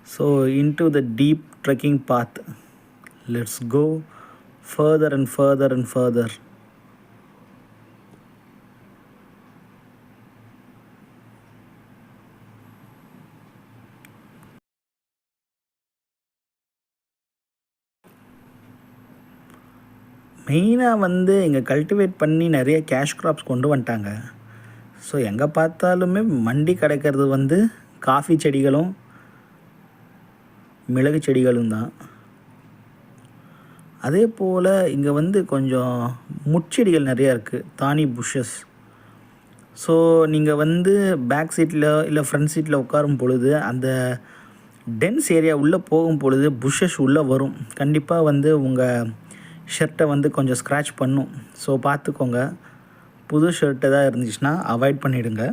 So into the deep trekking path, let's go further and further and further. மெயினாக இங்கே cultivate பண்ணி நிறைய cash graphs கொண்டு வந்துட்டாங்க. ஸோ எங்கே பார்த்தாலுமே மண்டி கிடைக்கிறது காஃபி செடிகளும் மிளகு செடிகளும் தான். அதே போல் இங்கே கொஞ்சம் முட்செடிகள் நிறையா இருக்குது, தானி புஷ்ஷஸ். ஸோ நீங்கள் பேக் சீட்டில் இல்லை ஃப்ரண்ட் சீட்டில் உட்காரும் பொழுது அந்த டென்ஸ் ஏரியா உள்ளே போகும் பொழுது புஷ்ஷஸ் உள்ளே வரும். கண்டிப்பாக உங்கள் ஷர்ட்டை கொஞ்சம் ஸ்க்ராட்ச் பண்ணும். ஸோ பார்த்துக்கோங்க, புது ஷர்ட் எதாவது இருந்துச்சுன்னா அவாய்ட் பண்ணிவிடுங்க.